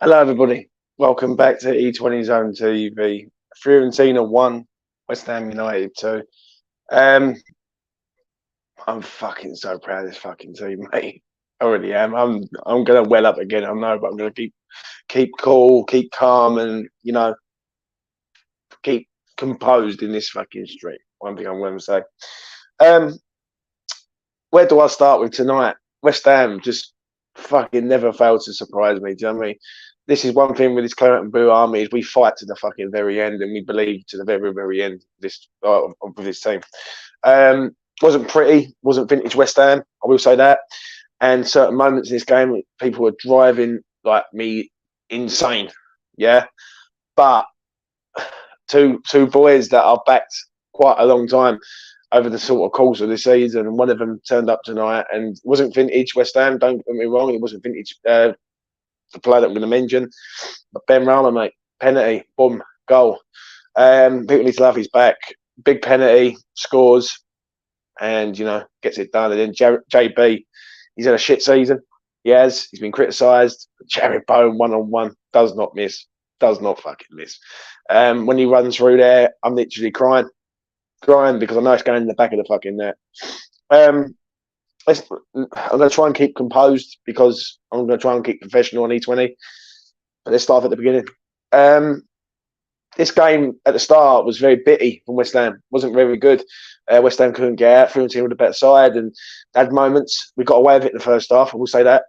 Hello, everybody. Welcome back to E20 Zone TV. Fiorentina 1, West Ham United 2. Um, I'm fucking so proud of this fucking team, mate. I really am. I'm gonna well up again. I know, but I'm gonna keep cool, keep calm, and keep composed in this fucking street. One thing I'm going to say. Um, where do I start with tonight? West Ham just fucking never failed to surprise me. Do you know what I mean? This is one thing with this Claret and Blue Army is we fight to the fucking very end, and we believe to the very, very end of this team. Wasn't pretty, wasn't vintage West Ham. I will say that. And certain moments in this game, people were driving like me insane. Yeah, but two boys that I've backed quite a long time over the sort of course of the season, and one of them turned up tonight and wasn't vintage West Ham. Don't get me wrong, it wasn't vintage. The player that I'm going to mention, but Benrahma, mate, penalty, boom, goal. People need to love his back. Big penalty, scores, and gets it done. And then JB, he's had a shit season. He has. He's been criticised. Jared Bowen 1-on-1 does not miss. Does not fucking miss. When he runs through there, I'm literally crying because I know it's going in the back of the fucking net. I'm going to try and keep composed because I'm going to try and keep professional on E20. But let's start at the beginning. This game at the start was very bitty from West Ham. Wasn't very good. West Ham couldn't get out. Fiorentina with a better side and had moments. We got away with it in the first half, I will say that.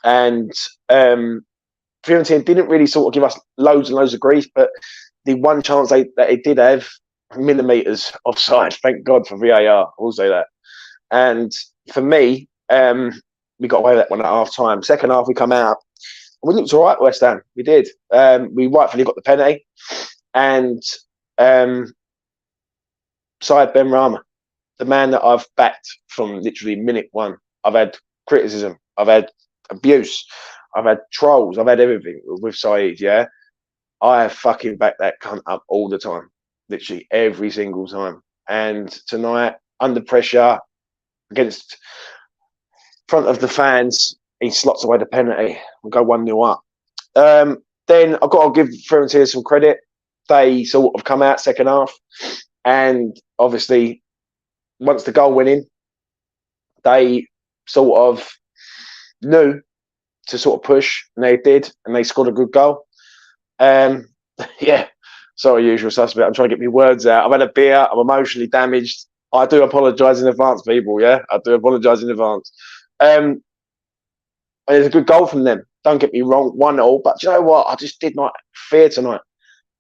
And Fiorentina didn't really sort of give us loads and loads of grief, but the one chance that it did have, millimetres offside. Thank God for VAR, I will say that. And for me, we got away with that one at half time. Second half, we come out. We looked all right, West Ham. We did. We rightfully got the penalty. And Syed Benrahma, the man that I've backed from literally minute one. I've had criticism. I've had abuse. I've had trolls. I've had everything with Syed, yeah? I have fucking backed that cunt up all the time. Literally every single time. And tonight, under pressure, against front of the fans, he slots away the penalty. We'll go 1-0 up. Then I've got to give Fiorentina some credit. They sort of come out second half. And obviously, once the goal went in, they sort of knew to sort of push. And they did. And they scored a good goal. Yeah. Sorry, usual suspect. I'm trying to get my words out. I've had a beer. I'm emotionally damaged. I do apologise in advance, people. Yeah, I do apologise in advance. And it's a good goal from them. Don't get me wrong, 1-0. But you know what? I just did not fear tonight.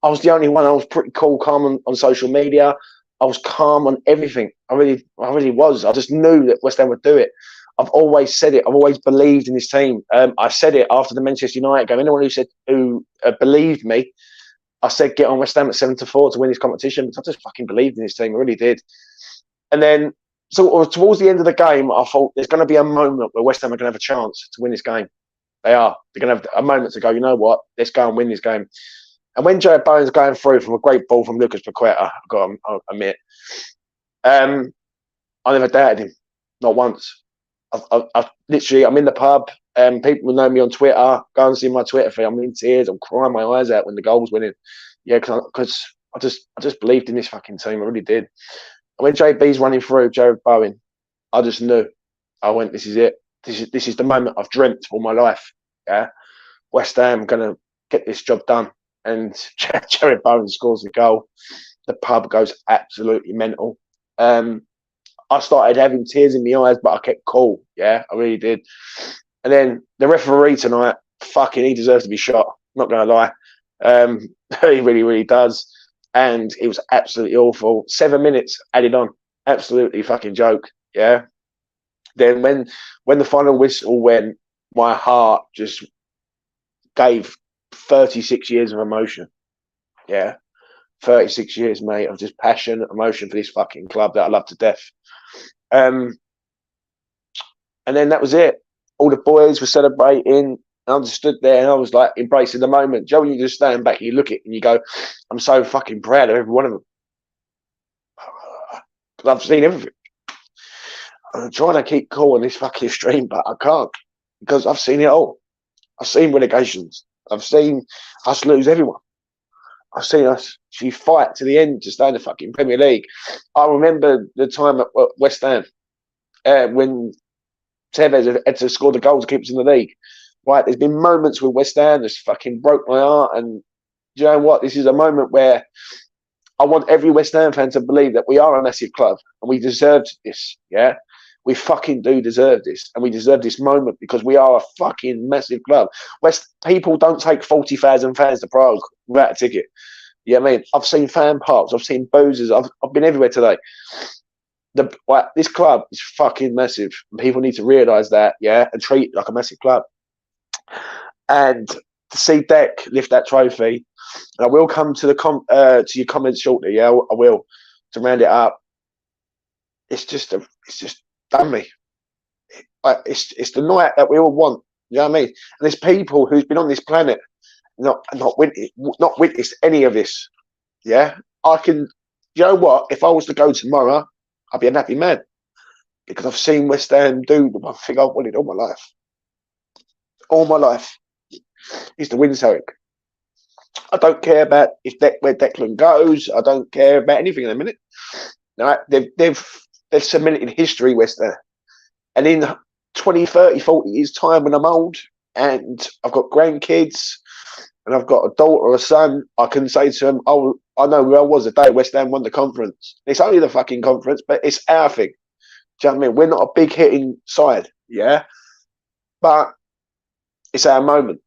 I was the only one. I was pretty cool, calm on social media. I was calm on everything. I really was. I just knew that West Ham would do it. I've always said it. I've always believed in this team. I said it after the Manchester United game. Anyone who believed me, I said get on West Ham at 7-4 to win this competition because I just fucking believed in this team. I really did. And then towards the end of the game, I thought there's going to be a moment where West Ham are going to have a chance to win this game. They are. They're going to have a moment to go, you know what? Let's go and win this game. And when Jared Bowen's going through from a great ball from Lucas Paqueta, I've got to admit, I never doubted him. Not once. I literally, I'm in the pub. People will know me on Twitter. Go and see my Twitter feed. I'm in tears. I'm crying my eyes out when the goal was winning. Yeah, because I just believed in this fucking team. I really did. And when JB's running through Jared Bowen, I just knew. I went, this is it. This is the moment I've dreamt all my life. Yeah, West Ham gonna get this job done. And Jared Bowen scores the goal. The pub goes absolutely mental. I started having tears in my eyes, but I kept cool. Yeah, I really did. And then the referee tonight, he deserves to be shot. Not going to lie. He really, really does. And it was absolutely awful. 7 minutes added on. Absolutely fucking joke. Yeah. Then when the final whistle went, my heart just gave 36 years of emotion. Yeah. 36 years, mate, of just passion, emotion for this fucking club that I love to death. And then that was it. All the boys were celebrating. And I just stood there and I was like embracing the moment. Joe, you just stand back and you look at it and you go, I'm so fucking proud of every one of them. Because I've seen everything. I'm trying to keep cool on this fucking stream, but I can't. Because I've seen it all. I've seen relegations. I've seen us lose everyone. I've seen us fight to the end to stay in the fucking Premier League. I remember the time at West Ham when Tevez had to score the goal to keep us in the league. Right, there's been moments with West Ham that's fucking broke my heart, and do you know what? This is a moment where I want every West Ham fan to believe that we are a massive club and we deserved this. Yeah, we fucking do deserve this, and we deserve this moment because we are a fucking massive club. West people don't take 40,000 fans to Prague without a ticket. You know what I mean? I've seen fan parks, I've seen boozers, I've been everywhere today. This club is fucking massive, and people need to realise that, yeah, and treat it like a massive club. And to see Deck lift that trophy, and I will come to to your comments shortly. Yeah, I will, to round it up. It's just done me. It's the night that we all want. You know what I mean? And there's people who's been on this planet not witnessed any of this. Yeah, I can. You know what? If I was to go tomorrow, I'd be a happy man because I've seen West Ham do the one thing I've wanted all my life. All my life is to win something. I don't care about where Declan goes. I don't care about anything in a minute. No, they've cemented in history, West Ham. And in 20, 30, 40 years' time, when I'm old and I've got grandkids and I've got a daughter or a son, I can say to them, "Oh, I know where I was the day West Ham won the conference. It's only the fucking conference, but it's our thing." Do you know what I mean? We're not a big hitting side, yeah, but it's our moment,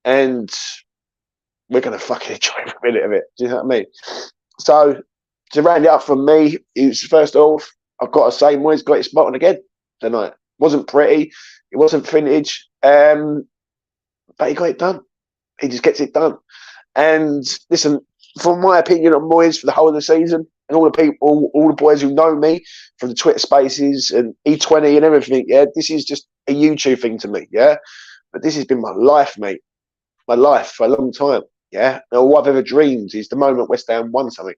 and we're gonna fucking enjoy every minute of it. Do you know what I mean? So to round it up from me, it's first off, I've got to say, Moyes got it spot on again tonight. Wasn't pretty, it wasn't vintage, but he got it done. He just gets it done. And listen, from my opinion on Moyes for the whole of the season, and all the people, all the boys who know me from the Twitter Spaces and E20 and everything, yeah, this is just a YouTube thing to me, yeah. But this has been my life, mate. My life for a long time, yeah. And all I've ever dreamed is the moment West Ham won something,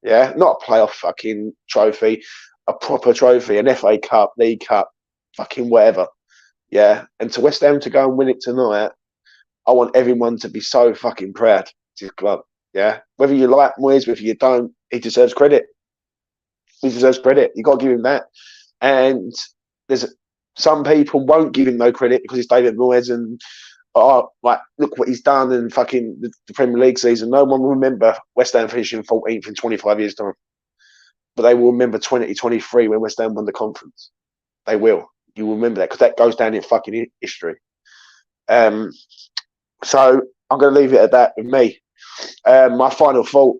yeah. Not a playoff fucking trophy, a proper trophy, an FA Cup, League Cup, fucking whatever, yeah. And to West Ham to go and win it tonight, I want everyone to be so fucking proud of his club, yeah. Whether you like Moyes, whether you don't, he deserves credit. He deserves credit. You got to give him that. And there's some people won't give him no credit because it's David Moyes and like look what he's done in fucking the Premier League season. No one will remember West Ham finishing 14th in 25 years' time, but they will remember 2023 when West Ham won the conference. They will. You will remember that because that goes down in fucking history. So I'm going to leave it at that with me. My final thought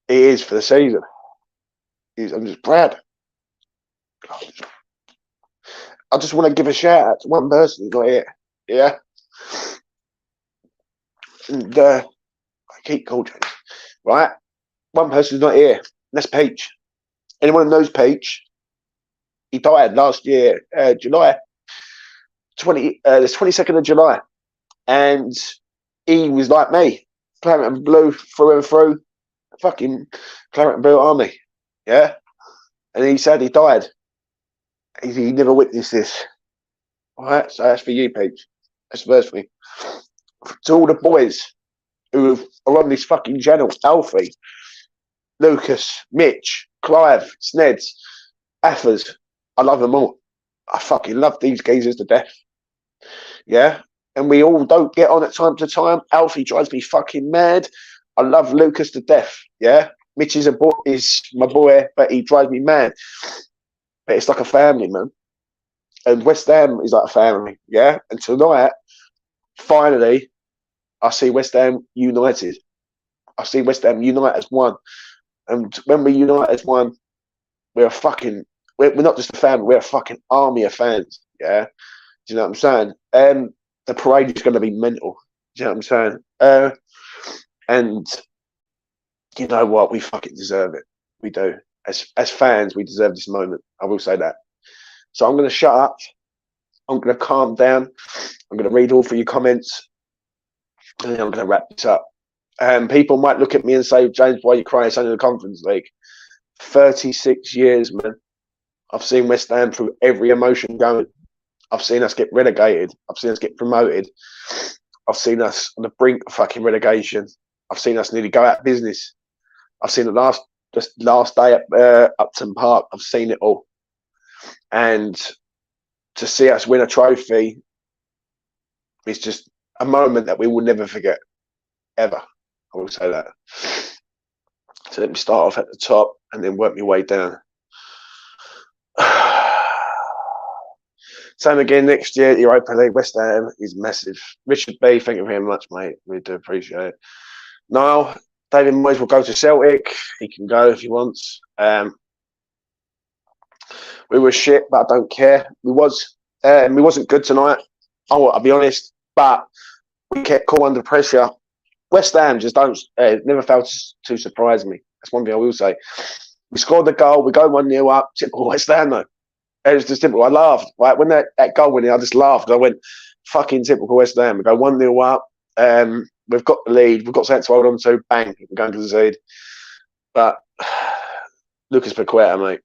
is for the season is I'm just proud. I just want to give a shout out to one person who's not here. Yeah. And I keep calling, right? One person's not here. That's Peach. Anyone who knows Peach? He died last year, July the 22nd of July, and he was like me, claret and blue through and through, fucking claret and blue army, yeah. And he said he died. He never witnessed this. All right, so that's for you, Peach. That's firstly. To all the boys who are on this fucking channel, Alfie, Lucas, Mitch, Clive, Sneds, Affers, I love them all. I fucking love these geezers to death. Yeah? And we all don't get on at time to time. Alfie drives me fucking mad. I love Lucas to death. Yeah? Mitch is my boy, but he drives me mad. But it's like a family, man. And West Ham is like a family. Yeah? And tonight, finally, I see West Ham united. I see West Ham unite as one. And when we unite as one, we're not just a family, we're a fucking army of fans. Yeah? Do you know what I'm saying? The parade is going to be mental. Do you know what I'm saying? And you know what? We fucking deserve it. We do. As fans, we deserve this moment. I will say that. So I'm going to shut up. I'm going to calm down. I'm going to read all for your comments. And then I'm going to wrap this up. People might look at me and say, James, why are you crying? It's only the Conference League. 36 years, man. I've seen West Ham through every emotion going. I've seen us get relegated. I've seen us get promoted. I've seen us on the brink of fucking relegation. I've seen us nearly go out of business. I've seen the last day at Upton Park. I've seen it all. And to see us win a trophy is just a moment that we will never forget, ever. I will say that. So let me start off at the top and then work my way down. Same again next year, Europa League. West Ham is massive. Richard B, thank you very much, mate. We do appreciate it. Niall, David Moyes will go to Celtic. He can go if he wants. We were shit, but I don't care. We wasn't good tonight. I'll be honest, but we kept cool under pressure. West Ham just don't never failed to surprise me. That's one thing I will say. We scored the goal. We go 1-0 up. Typical West Ham though. It was just typical. I laughed. Right when that goal went in, I just laughed. I went, fucking typical West Ham. We go 1-0 up. We've got the lead. We've got something to hold on to. Bang, we're going to concede. But Lucas Paqueta, mate.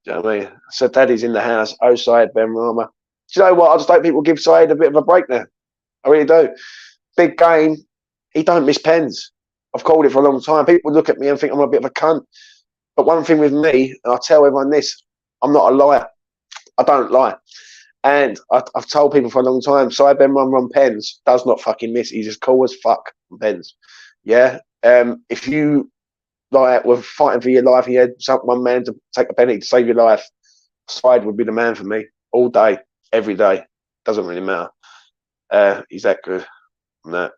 Do you know what I mean? So Daddy's in the house. Said Benrahma. Do you know what? I just hope people give Said a bit of a break there. I really do. Big game. He don't miss pens. I've called it for a long time. People look at me and think I'm a bit of a cunt. But one thing with me, and I tell everyone this, I'm not a liar. I don't lie. And I've told people for a long time, Said Benrahma on pens does not fucking miss. He's as cool as fuck on pens. Yeah. If you were fighting for your life and you had one man to take a penalty to save your life, Said would be the man for me all day, every day. Doesn't really matter. He's that good. No.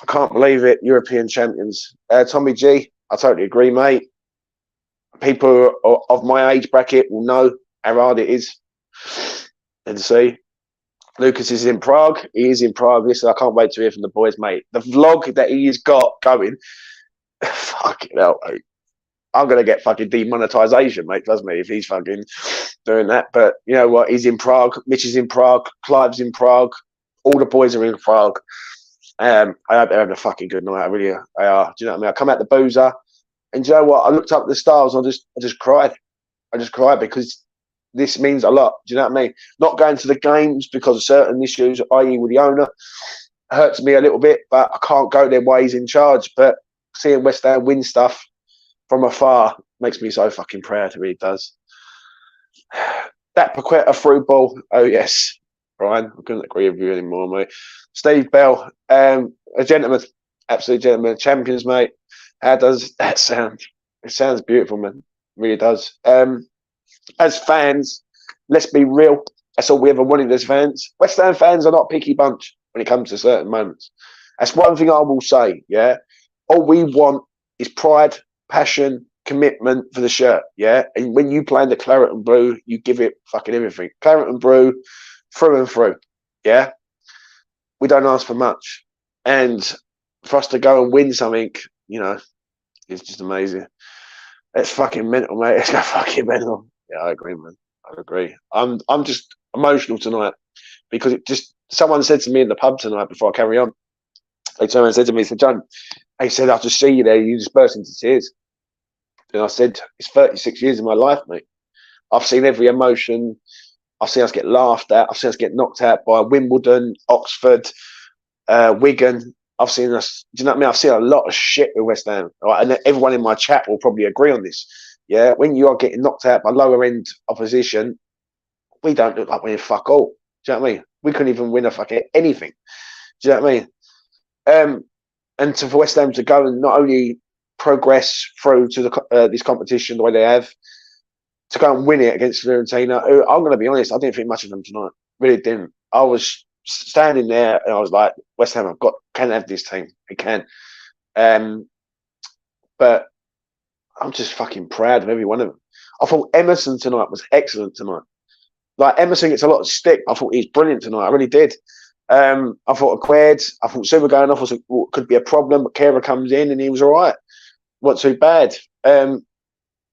I can't believe it. European champions. Tommy G, I totally agree, mate. People of my age bracket will know how hard it is. And see, Lucas is in Prague. He is in Prague. Listen, I can't wait to hear from the boys, mate. The vlog that he's got going, fucking hell, mate. I'm going to get fucking demonetization, mate, trust me, if he's fucking doing that. But you know what? He's in Prague. Mitch is in Prague. Clive's in Prague. All the boys are in Prague. I hope they're having a fucking good night. I really are. Do you know what I mean? I come out the boozer, and do you know what? I looked up at the stars. And I just cried. I just cried because this means a lot. Do you know what I mean? Not going to the games because of certain issues, i.e., with the owner, hurts me a little bit. But I can't go their ways in charge. But seeing West Ham win stuff from afar makes me so fucking proud. It really does. That Paqueta through ball. Oh yes, Brian. I couldn't agree with you anymore, mate. Steve Bell, a gentleman, absolute gentleman, champions, mate. How does that sound? It sounds beautiful, man. It really does. As fans, let's be real. That's all we ever wanted as fans. West Ham fans are not a picky bunch when it comes to certain moments. That's one thing I will say, yeah? All we want is pride, passion, commitment for the shirt, yeah? And when you play in the claret and blue, you give it fucking everything. Claret and blue, through and through, yeah? We don't ask for much. And for us to go and win something, you know, it's just amazing. It's fucking mental, mate. It's fucking mental. Yeah, I agree, man. I agree. I'm just emotional tonight because it just, someone said to me in the pub tonight before I carry on, someone said to me, he said, John, he said, I just see you there, you just burst into tears. And I said, it's 36 years of my life, mate. I've seen every emotion. I've seen us get laughed at. I've seen us get knocked out by Wimbledon, Oxford, Wigan. I've seen us, do you know what I mean? I've seen a lot of shit with West Ham. Right? And everyone in my chat will probably agree on this. Yeah, when you are getting knocked out by lower end opposition, we don't look like winning fuck all. Do you know what I mean? We couldn't even win a fucking anything. Do you know what I mean? And for West Ham to go and not only progress through to the this competition the way they have, to go and win it against Fiorentina, I'm going to be honest, I didn't think much of them tonight. Really didn't. I was standing there and I was like, West Ham, can have this team. It can. But I'm just fucking proud of every one of them. I thought Emerson tonight was excellent tonight. Like, Emerson gets a lot of stick. I thought he was brilliant tonight. I really did. I thought Aqued, I thought Silver going off could be a problem, but Kera comes in and he was all right. Wasn't too bad. You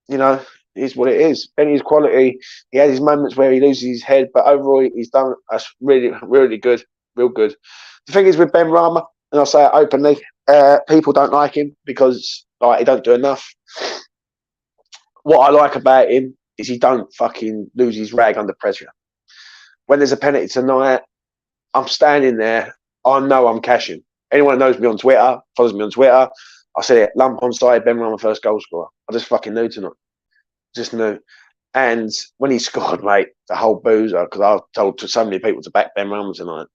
know, it is what it is. Benny's quality. He has his moments where he loses his head, but overall he's done us really, really good. Real good. The thing is with Benrahma, and I'll say it openly, people don't like him because he don't do enough. What I like about him is he don't fucking lose his rag under pressure. When there's a penalty tonight, I'm standing there. I know I'm cashing. Anyone who knows me on Twitter, follows me on Twitter, I said it, lump on side, Benrahma first goal scorer. I just fucking knew tonight. Just knew. And when he scored, mate, the whole boozer, because I told so many people to back Benrahma tonight.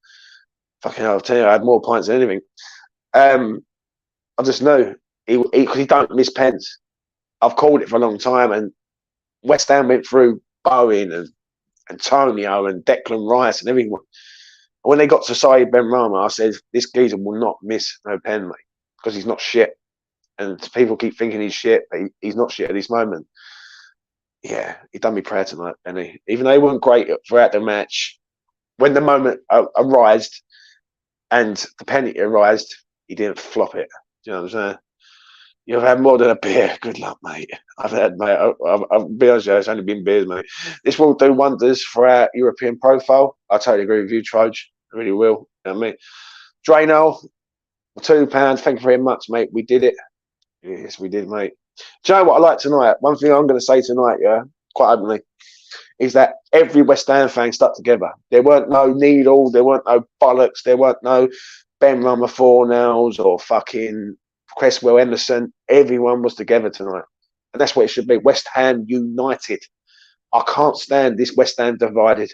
Fucking hell, I'll tell you, I had more points than anything. I just knew because he don't miss pens. I've called it for a long time, and West Ham went through Bowen and Antonio and Declan Rice and everyone. And when they got to Saeed Benrahma, I said, this geezer will not miss no pen, mate, because he's not shit. And people keep thinking he's shit, but he's not shit at this moment. Yeah, he done me proud tonight, and even though he wasn't great throughout the match, when the moment arose and the penalty arose, he didn't flop it. Do you know what I'm saying? You've had more than a beer. Good luck, mate. I've had, mate. I'll be honest, it's only been beers, mate. This will do wonders for our European profile. I totally agree with you, Troj. I really will. You know what I mean? Drano, £2. Thank you very much, mate. We did it. Yes, we did, mate. Do you know what I like tonight? One thing I'm going to say tonight, yeah, quite openly, is that every West Ham fan stuck together. There weren't no needle, there weren't no bollocks, there weren't no Benrahma Fornells or fucking Cresswell Emerson. Everyone was together tonight. And that's what it should be. West Ham united. I can't stand this West Ham divided.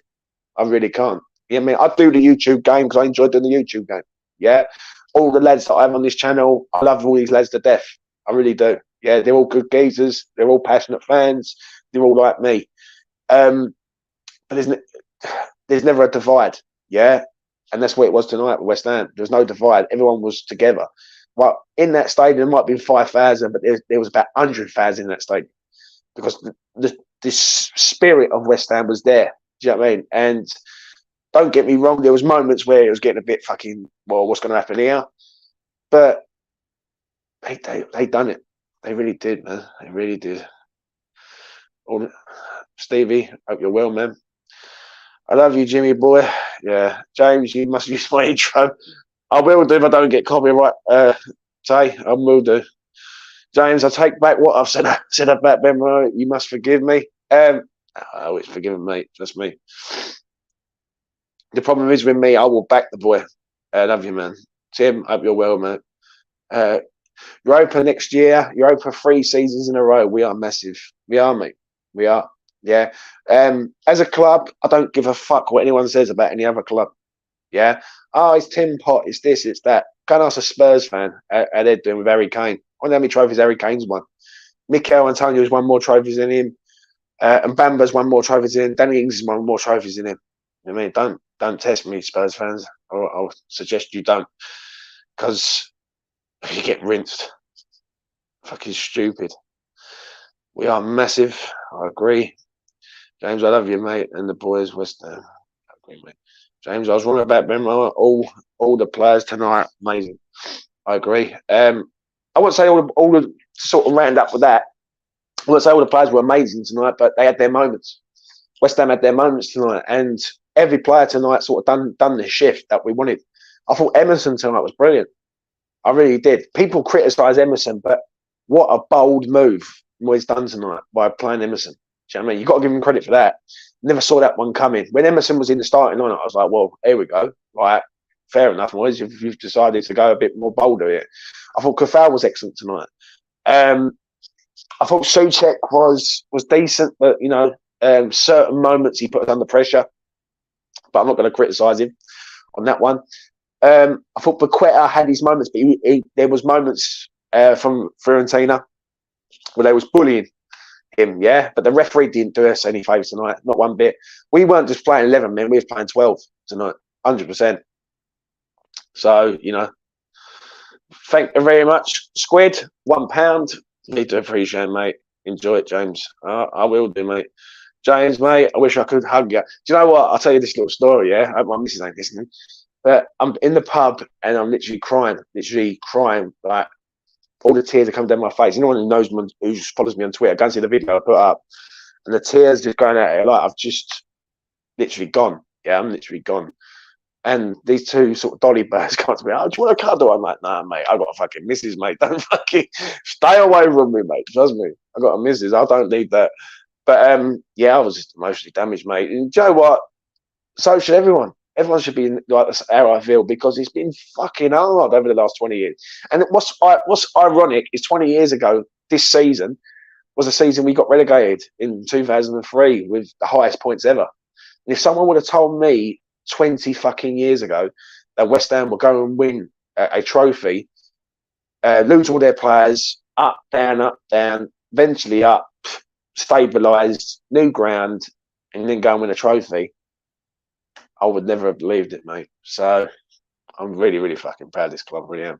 I really can't. You know what I mean? I do the YouTube game because I enjoy doing the YouTube game. Yeah. All the lads that I have on this channel, I love all these lads to death. I really do. Yeah, they're all good geezers. They're all passionate fans. They're all like me. But there's never a divide. Yeah. And that's what it was tonight with West Ham. There was no divide. Everyone was together. Well, in that stadium, there might have been 5,000, but there was about 100,000 in that stadium because the spirit of West Ham was there. Do you know what I mean? And don't get me wrong, there was moments where it was getting a bit fucking, well, what's going to happen here? But they done it. They really did, man. They really did. Stevie, hope you're well, man. I love you, Jimmy boy. Yeah, James, you must use my intro. I will do if I don't get copyright. Say, I will do. James, I take back what I've said about Benrahma. You must forgive me. I always forgive him, mate. That's me. The problem is with me, I will back the boy. I love you, man. Tim, hope you're well, mate. Europa next year. Europa 3 seasons in a row. We are massive. We are, mate. We are. Yeah. As a club, I don't give a fuck what anyone says about any other club. Yeah. Oh, it's Tim Pot. It's this. It's that. Go and ask a Spurs fan how they're doing with Harry Kane. I wonder how many trophies Harry Kane's won. Mikel Antonio's won more trophies than him. And Bamba's won more trophies than him. Danny Ings has won more trophies than him. I mean, don't test me, Spurs fans. I'll suggest you don't. Because you get rinsed. Fucking stupid. We are massive. I agree. James, I love you, mate. And the boys, West Ham. I agree, mate. James, I was wrong about Benrahma. All the players tonight, amazing. I agree. I wouldn't say all the sort of round up with that. I wouldn't say all the players were amazing tonight, but they had their moments. West Ham had their moments tonight, and every player tonight sort of done the shift that we wanted. I thought Emerson tonight was brilliant. I really did. People criticise Emerson, but what a bold move Moyes done tonight by playing Emerson. Do you know what I mean? You've got to give him credit for that. Never saw that one coming. When Emerson was in the starting lineup, I was like, well, here we go. Right, fair enough, Moyes. You've decided to go a bit more bolder here. I thought Kafal was excellent tonight. I thought Souček was decent, but, you know, certain moments he put us under pressure. But I'm not going to criticise him on that one. I thought Paqueta had his moments, but there was moments from Fiorentina where they was bullying him, yeah. But the referee didn't do us any favours tonight, not one bit. We weren't just playing 11 men; we was playing 12 tonight, 100%. So, you know, thank you very much, Squid. £1. Need to appreciate, mate. Enjoy it, James. I will do, mate. James, mate, I wish I could hug you. Do you know what? I'll tell you this little story, yeah? I hope my missus ain't listening. But I'm in the pub and I'm literally crying, like all the tears are coming down my face. Anyone who knows me, who follows me on Twitter, go and see the video I put up, and the tears just going out. Like I've just literally gone. Yeah, I'm literally gone. And these two sort of dolly birds come to me. Oh, do you want to cuddle? I'm like, nah, mate. I got a fucking missus, mate. Don't fucking stay away from me, mate. Trust me. I got a missus. I don't need that. But yeah, I was just emotionally damaged, mate. And do you know what? So should everyone. Everyone should be like that's how I feel, because it's been fucking hard over the last 20 years. And what's ironic is 20 years ago, this season was a season we got relegated in 2003 with the highest points ever. And if someone would have told me 20 fucking years ago that West Ham would go and win a trophy, lose all their players, up, down, eventually up, stabilised, new ground, and then go and win a trophy, I would never have believed it, mate. So I'm really, really fucking proud of this club, really am.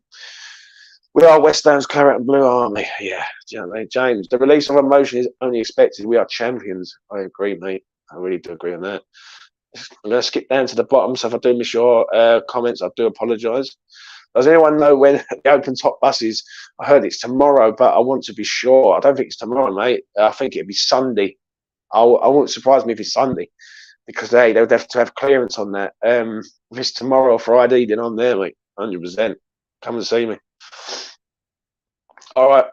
We are West Ham's claret and blue army. Yeah, do you know what I mean? James, the release of emotion is only expected. We are champions. I agree, mate. I really do agree on that. I'm going to skip down to the bottom, so if I do miss your comments, I do apologise. Does anyone know when the open top buses? I heard it's tomorrow, but I want to be sure. I don't think it's tomorrow, mate. I think it'll be Sunday. I won't surprise me if it's Sunday, because they would have to have clearance on that. If it's tomorrow or Friday, then I'm there, mate. 100%. Come and see me. All right.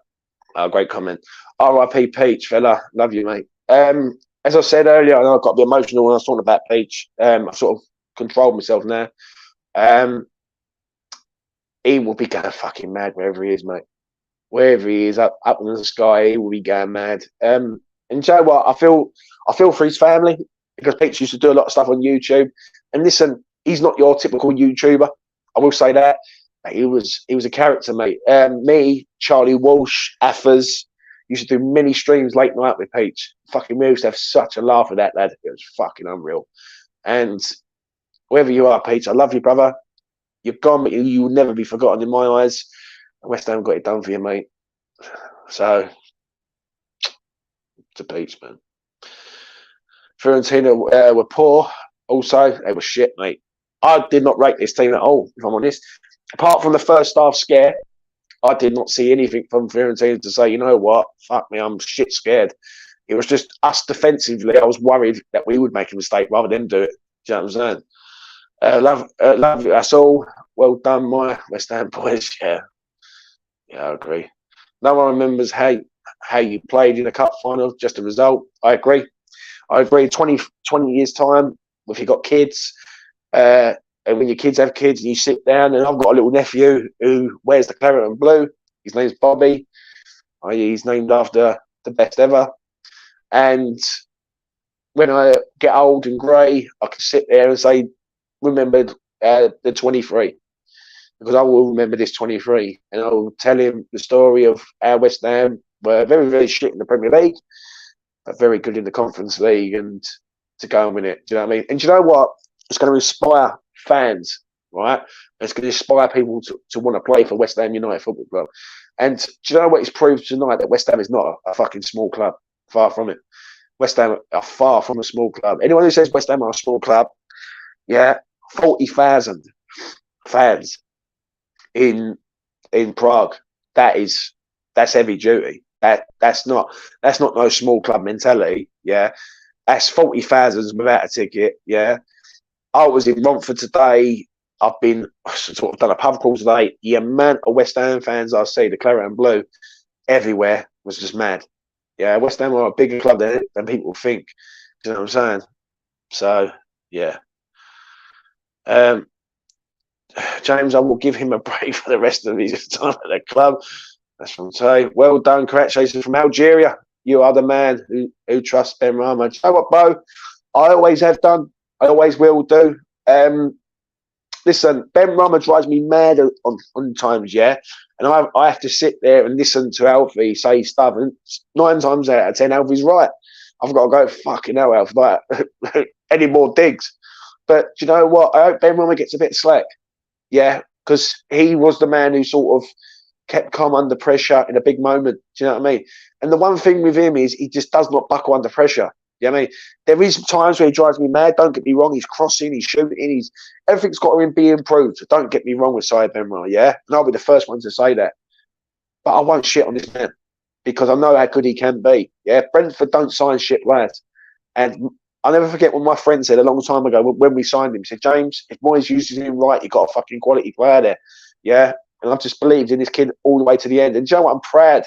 Oh, great comment. R.I.P. Peach, fella. Love you, mate. As I said earlier, I know I got a bit emotional when I was talking about Peach. I've sort of controlled myself now. He will be going fucking mad wherever he is, mate. Wherever he is, up in the sky, he will be going mad. And you know what? I feel for his family, because Peach used to do a lot of stuff on YouTube. And listen, he's not your typical YouTuber. I will say that. He was a character, mate. Me, Charlie Walsh, Affers, used to do many streams late night with Peach. Fucking, we used to have such a laugh with that lad. It was fucking unreal. And wherever you are, Peach, I love you, brother. You're gone, but you will never be forgotten in my eyes. West Ham got it done for you, mate. So, to Peach, man. Fiorentina were poor. Also, they were shit, mate. I did not rate this team at all, if I'm honest. Apart from the first half scare, I did not see anything from Fiorentina to say, you know what, fuck me, I'm shit scared. It was just us defensively. I was worried that we would make a mistake rather than do it. Do you know what I'm saying? Love you. That's all. Well done, my West Ham boys. Yeah, I agree. No one remembers how you played in the cup final, just a result. I agree. 20 years' time, if you've got kids, and when your kids have kids and you sit down, and I've got a little nephew who wears the claret and blue. His name's Bobby. He's named after the best ever. And when I get old and grey, I can sit there and say, remembered the 23. Because I will remember this 23. And I will tell him the story of how West Ham were very, very shit in the Premier League, but very good in the Conference League, and to go and win it. Do you know what I mean? And do you know what? It's going to inspire fans, right? It's going to inspire people to want to play for West Ham United Football Club. And do you know what? It's proved tonight that West Ham is not a fucking small club. Far from it. West Ham are far from a small club. Anyone who says West Ham are a small club, 40,000 fans in Prague. That's heavy duty. That's not no small club mentality. Yeah, that's 40,000 without a ticket. Yeah, I was in Romford today. I've been sort of done a pub crawl today. The amount of West Ham fans I see, the claret and blue, everywhere was just mad. Yeah, West Ham are a bigger club than people think. Do you know what I'm saying? So yeah. James, I will give him a break for the rest of his time at the club. That's from Tay. Well done, congratulations from Algeria. You are the man who trusts Benrahma. Do you know what, Bo? I always have done. I always will do. Listen, Benrahma drives me mad on times, yeah? And I have to sit there and listen to Alfie say stuff, and 9 times out of 10, Alfie's right. I've got to go, fucking hell, Alfie, like, any more digs. But do you know what? I hope Benrahma gets a bit slack. Yeah, because he was the man who sort of kept calm under pressure in a big moment. Do you know what I mean? And the one thing with him is he just does not buckle under pressure. You know what I mean? There is times where he drives me mad. Don't get me wrong. He's crossing, he's shooting, everything's got to be improved. So don't get me wrong with Saïd Benrahma, yeah? And I'll be the first one to say that. But I won't shit on this man because I know how good he can be. Yeah, Brentford don't sign shit lads. And I'll never forget what my friend said a long time ago when we signed him. He said, James, if Moyes uses him right, you've got a fucking quality player there. Yeah? And I've just believed in this kid all the way to the end. And do you know what? I'm proud.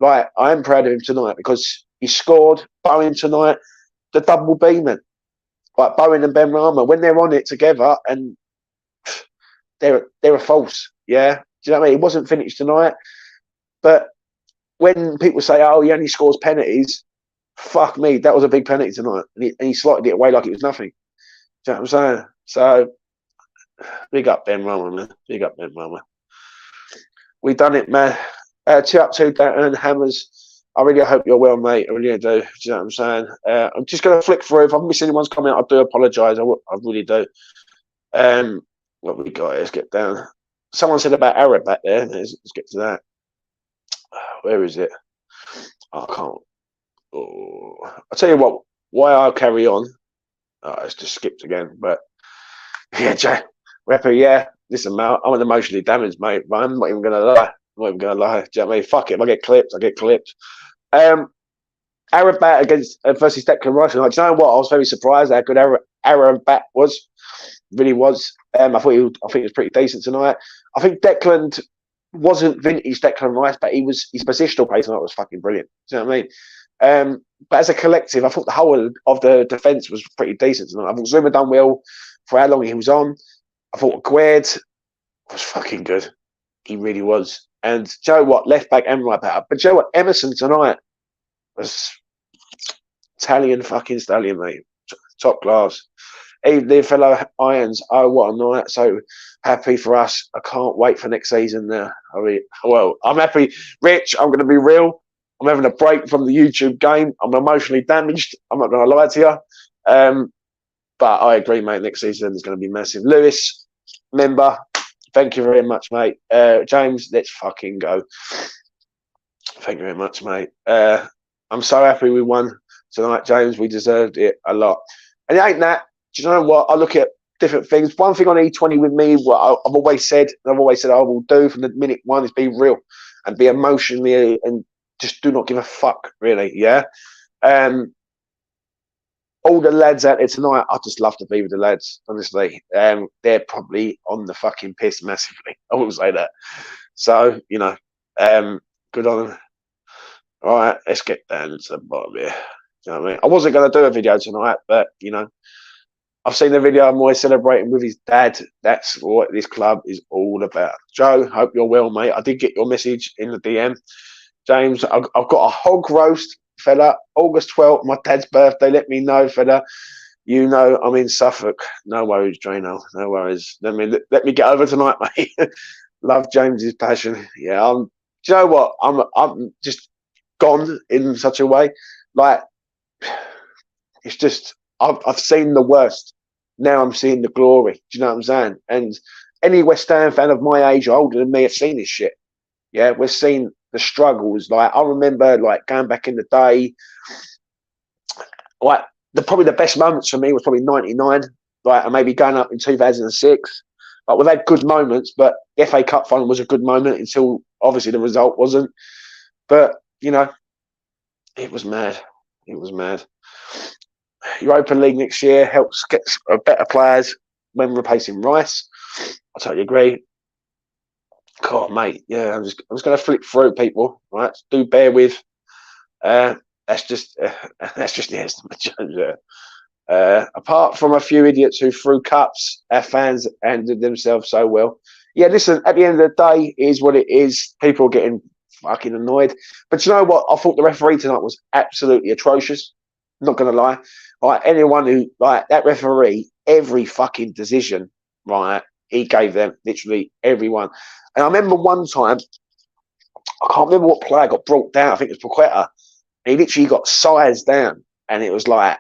Like, I am proud of him tonight because he scored, Bowen tonight, the double B, man. like Bowen and Benrahma, when they're on it together, and they're a false. Yeah, do you know what I mean? It wasn't finished tonight, but when people say, "Oh, he only scores penalties," fuck me, that was a big penalty tonight, and he slotted it away like it was nothing. Do you know what I'm saying? So big up Benrahma, man. Big up Benrahma. We done it, man. 2 up, 2 down, and Hammers. I really hope you're well, mate. I really do. Do you know what I'm saying? I'm just going to flick through. If I've missed anyone's comment, I do apologise. I really do. What we got? Let's get down. Someone said about Arab back there. Let's get to that. Where is it? I can't. Oh. I'll tell you what. Why I'll carry on. It's just skipped again. But yeah, Jay, rapper. Yeah, listen, mate. I'm emotionally damaged, mate. But I'm not even going to lie. I'm not even going to lie. Do you know what I mean? Fuck it. If I get clipped, I get clipped. Arab bat against versus Declan Rice. Like, do you know what? I was very surprised how good Arab bat was. Really was. I think he was pretty decent tonight. I think Declan wasn't vintage Declan Rice, but his positional play tonight was fucking brilliant. Do you know what I mean? But as a collective, I thought the whole of the defence was pretty decent tonight. I thought Zuma done well for how long he was on. I thought Gued was fucking good. He really was. And do you know what? Left back and right back. But do you know what? Emerson tonight was Italian fucking stallion, mate. Top class. Even their fellow Irons, oh, what a night. So happy for us. I can't wait for next season now. I mean, well, I'm happy. Rich, I'm going to be real. I'm having a break from the YouTube game. I'm emotionally damaged. I'm not going to lie to you. But I agree, mate. Next season is going to be massive. Lewis, member, thank you very much, mate. James, let's fucking go. Thank you very much, mate. I'm so happy we won tonight, James. We deserved it a lot. And it ain't that. Do you know what? I look at different things. One thing on E20 with me, what I've always said I will do from the minute one is be real and be emotionally and just do not give a fuck, really. Yeah. All the lads out there tonight, I just love to be with the lads, honestly. They're probably on the fucking piss massively. I will say that. So, you know, good on them. All right, let's get down to the bottom here. You know what I mean? I wasn't going to do a video tonight, but, you know, I've seen the video. I'm always celebrating with his dad. That's what this club is all about. Joe, hope you're well, mate. I did get your message in the DM. James, I've got a hog roast, fella. August 12th, my dad's birthday. Let me know, fella. You know I'm in Suffolk. No worries, Drano. No worries. Let me get over tonight, mate. Love James's passion. Yeah, do you know what? I'm just gone in such a way. Like, it's just I've seen the worst. Now I'm seeing the glory. Do you know what I'm saying? And any West Ham fan of my age or older than me have seen this shit. Yeah, we've seen the struggles. Like, I remember, like, going back in the day, like, probably the best moments for me was probably 99, like, and maybe going up in 2006. Like, we've had good moments, but the FA Cup final was a good moment until, obviously, the result wasn't. But, you know, it was mad. It was mad. Europa League next year helps get better players when replacing Rice. I totally agree. God, mate, yeah, I'm just going to flip through people, right? Do bear with. That's just the estimate. Apart from a few idiots who threw cups, our fans handled themselves so well. Yeah, listen, at the end of the day, it is what it is. People are getting fucking annoyed. But you know what? I thought the referee tonight was absolutely atrocious. Not going to lie. Like, anyone who, like, that referee, every fucking decision, right, he gave them literally everyone. And I remember one time, I can't remember what player got brought down. I think it was Paqueta. He literally got sized down, and it was like,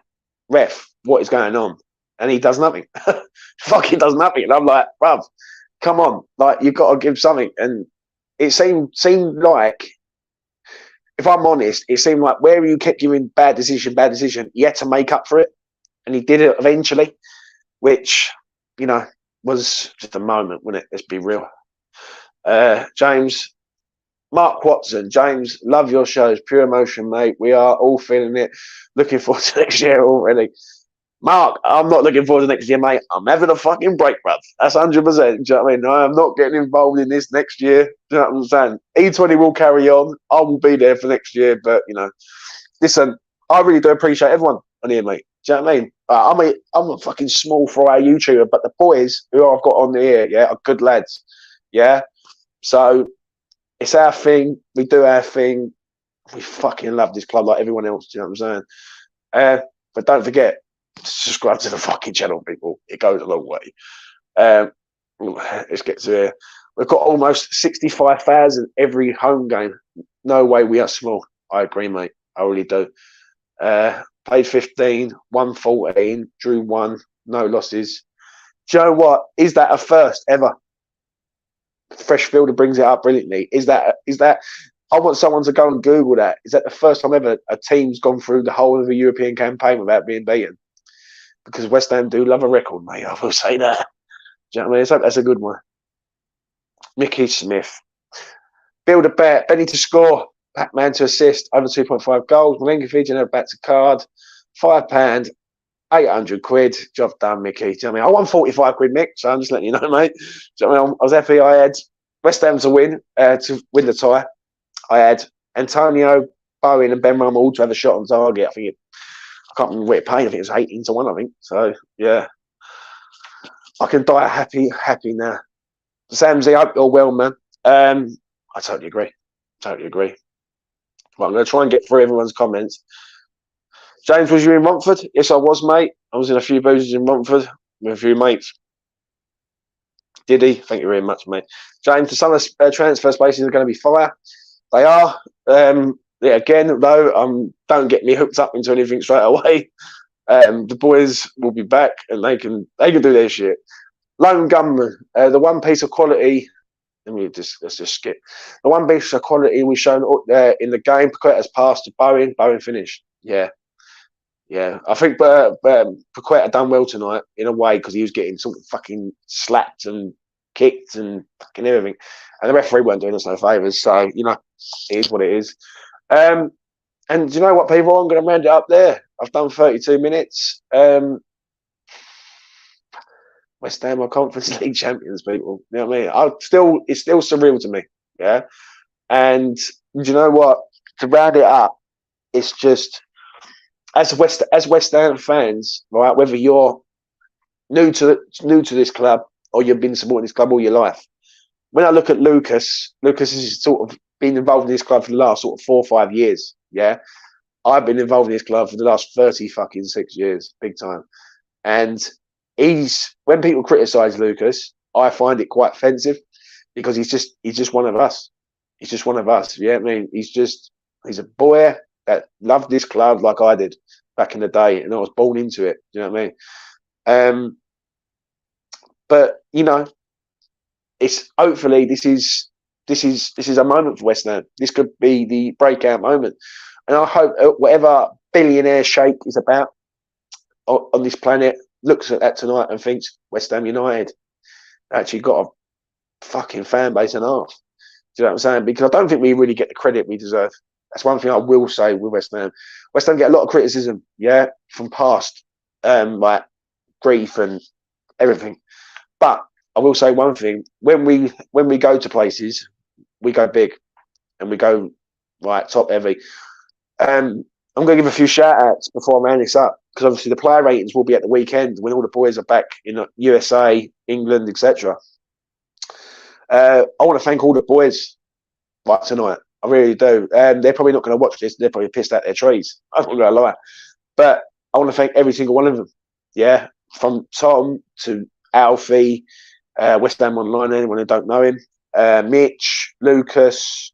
ref, what is going on? And he does nothing. Fucking does nothing. And I'm like, bruv, come on, like, you've got to give something. And it seemed like, if I'm honest, it seemed like where you kept giving bad decision, he had to make up for it. And he did it eventually, which, you know, was just a moment, wasn't it? Let's be real. James, Mark Watson, James, love your shows. Pure emotion, mate. We are all feeling it. Looking forward to next year already. Mark, I'm not looking forward to next year, mate. I'm having a fucking break, bruv. That's 100%. Do you know what I mean? I'm not getting involved in this next year. Do you know what I'm saying? E20 will carry on. I will be there for next year. But, you know, listen, I really do appreciate everyone on here, mate. Do you know what I mean? I'm a fucking small fry YouTuber, but the boys who I've got on here, yeah, are good lads. Yeah. So it's our thing. We do our thing. We fucking love this club like everyone else. Do you know what I'm saying? But don't forget to subscribe to the fucking channel, people. It goes a long way. Let's get to here. We've got almost 65,000 every home game. No way we are small. I agree, mate. I really do. Played 15, won 14, drew 1, no losses. Do you know what? Is that a first ever? Freshfielder brings it up brilliantly. Is that? I want someone to go and Google that. Is that the first time ever a team's gone through the whole of a European campaign without being beaten? Because West Ham do love a record, mate. I will say that. Do you know what I mean? That's a good one. Mickey Smith. Build a bet. Benny to score. Pac-Man to assist. Over 2.5 goals. Malenkovic and a back to card. £5. 800 quid. Job done, Mickey. Do you know what I mean? I won 45 quid, Mick. So I'm just letting you know, mate. Do you know what I mean? I was happy. I had West Ham to win the tie. I had Antonio, Bowen, and Benrahma all to have a shot on target. I can't remember what it paid. I think it was 18 to 1, I think. So, yeah. I can die happy now. Samsy, I hope you're well, man. I totally agree. Right, I'm going to try and get through everyone's comments. James, was you in Romford? Yes, I was, mate. I was in a few boozes in Romford with a few mates. Did he? Thank you very much, mate. James, the summer transfer spaces are going to be fire. They are. Yeah, again, though, don't get me hooked up into anything straight away. The boys will be back and they can do their shit. Lone Gunman, the one piece of quality. Let's just skip. The one piece of quality we shown in the game. Paqueta's passed to Bowen. Bowen finished. Yeah. I think Paqueta done well tonight in a way because he was getting sort of fucking slapped and kicked and fucking everything, and the referee weren't doing us no favours. So it is what it is. And you know what, people? I'm going to round it up there. I've done 32 minutes. West Ham are Conference League champions, people. You know what I mean? It's still surreal to me. Yeah. And you know what? To round it up, it's just as West Ham fans, right? Whether you're new to this club or you've been supporting this club all your life, when I look at Lucas has sort of been involved in this club for the last sort of 4 or 5 years. Yeah. I've been involved in this club for the last 36 years, big time. And when people criticise Lucas, I find it quite offensive because he's just one of us. He's just one of us. Yeah, I mean, he's a boy that loved this club like I did back in the day, and I was born into it. Do you know what I mean? But it's hopefully this is a moment for West Ham. This could be the breakout moment, and I hope whatever billionaire sheikh is about on this planet looks at that tonight and thinks West Ham United actually got a fucking fan base and half. Do you know what I'm saying? Because I don't think we really get the credit we deserve. That's one thing I will say with West Ham. West Ham get a lot of criticism, yeah, from past, like grief and everything. But I will say one thing: when we go to places, we go big and we go top heavy. I'm going to give a few shout outs before I round this up because obviously the player ratings will be at the weekend when all the boys are back in USA, England, etc. I want to thank all the boys tonight. I really do. They're probably not going to watch this. They're probably pissed out their trees. I'm not going to lie. But I want to thank every single one of them. Yeah. From Tom to Alfie, WestHamOnline, anyone who don't know him, Mitch, Lucas,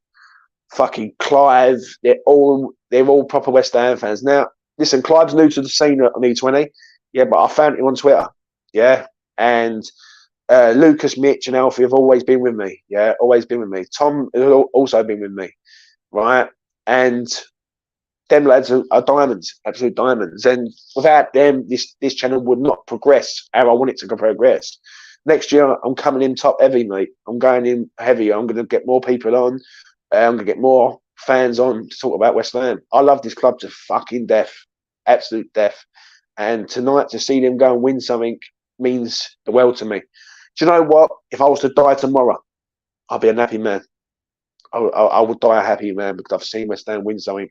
fucking Clive. They're all proper West Ham fans. Now, listen, Clive's new to the scene on E20. Yeah, but I found him on Twitter. Yeah. And Lucas, Mitch, and Alfie have always been with me. Yeah, always been with me. Tom has also been with me, right? And them lads are diamonds, absolute diamonds. And without them, this channel would not progress how I want it to progress. Next year, I'm coming in top heavy, mate. I'm going in heavy. I'm going to get more people on. I'm going to get more fans on to talk about West Ham. I love this club to fucking death, absolute death. And tonight, to see them go and win something means the world to me. Do you know what? If I was to die tomorrow, I'll be a happy man. I would die a happy man because I've seen West Ham win something.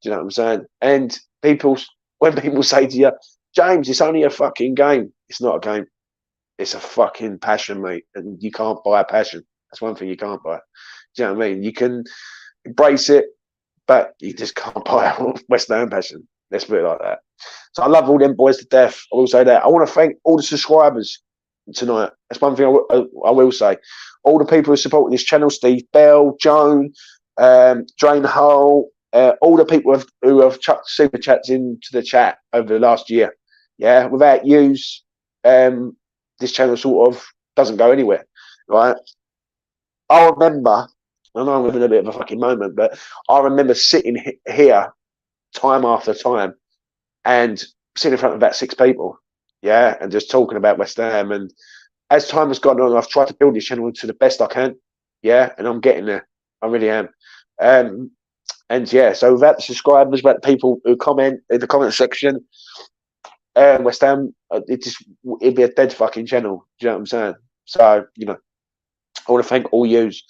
Do you know what I'm saying? And people when people say to you, James, it's only a fucking game. It's not a game. It's a fucking passion, mate. And you can't buy a passion. That's one thing you can't buy. Do you know what I mean? You can embrace it, but you just can't buy a West Ham passion. Let's put it like that. So I love all them boys to death. I will say that. I want to thank all the subscribers tonight. That's one thing I will say. All the people who supported this channel, Steve Bell, Joan, Drain Hole, all the people who have chucked super chats into the chat over the last year. Yeah, without yous, this channel sort of doesn't go anywhere, right? I remember, I know I'm having a bit of a fucking moment, but I remember sitting here time after time and sitting in front of about 6 people, yeah, and just talking about West Ham. And as time has gone on, I've tried to build this channel to the best I can, yeah, and I'm getting there. I really am. And yeah, so without the subscribers, without the people who comment in the comment section, West Ham, it'd be a dead fucking channel. Do you know what I'm saying? So, you know, I want to thank all yous.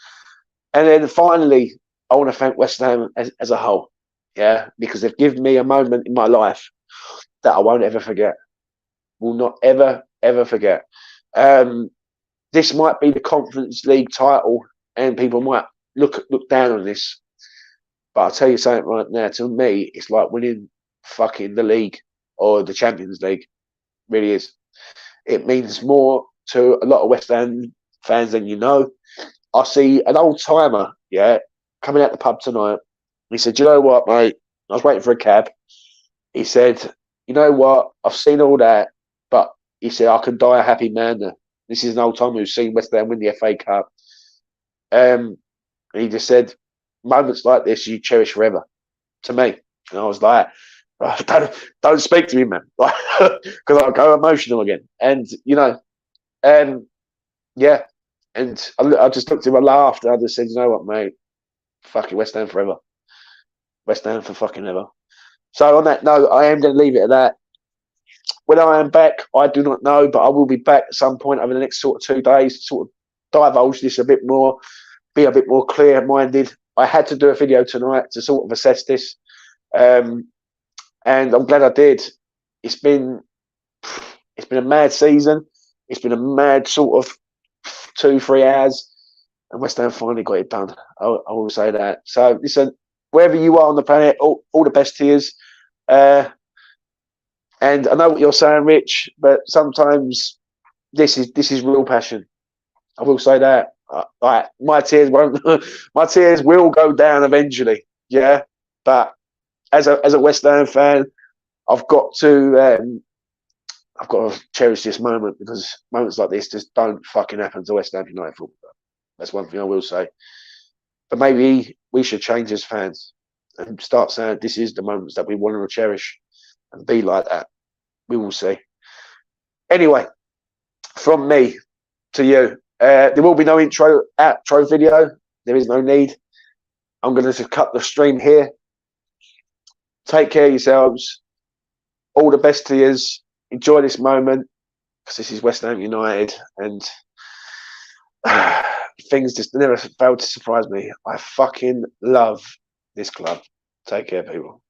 And then finally, I want to thank West Ham as a whole, yeah, because they've given me a moment in my life that I won't ever forget. Will not ever, ever forget. This might be the Conference League title, and people might look down on this. But I'll tell you something right now. To me, it's like winning fucking the league or the Champions League. It really is. It means more to a lot of West Ham fans than you know. I see an old timer, yeah, coming out the pub tonight. He said, "You know what, mate? I was waiting for a cab." He said, "You know what? I've seen all that, but," he said, "I can die a happy man now." This is an old timer who's seen West Ham win the FA Cup. And he just said, "Moments like this you cherish forever," to me. And I was like, don't speak to me, man, because I'll go emotional again. And you know, yeah. And I just looked at him, I laughed, and I just said, "You know what, mate? Fucking West Ham forever. West Ham for fucking ever." So on that note, I am going to leave it at that. When I am back, I do not know, but I will be back at some point over the next sort of 2 days to sort of divulge this a bit more, be a bit more clear-minded. I had to do a video tonight to sort of assess this, and I'm glad I did. It's been a mad season. It's been a mad sort of 2-3 hours, and West Ham finally got it done. I will say that. So listen, wherever you are on the planet, all the best to you. And I know what you're saying, Rich, but sometimes this is real passion. I will say that. Like my tears won't, my tears will go down eventually. Yeah, but as a West Ham fan, I've got to cherish this moment, because moments like this just don't fucking happen to West Ham United football. That's one thing I will say. But maybe we should change as fans and start saying this is the moments that we want to cherish and be like that. We will see. Anyway, from me to you, there will be no outro video. There is no need. I'm going to just cut the stream here. Take care of yourselves. All the best to you. Enjoy this moment, because this is West Ham United, and things just never fail to surprise me. I fucking love this club. Take care, people.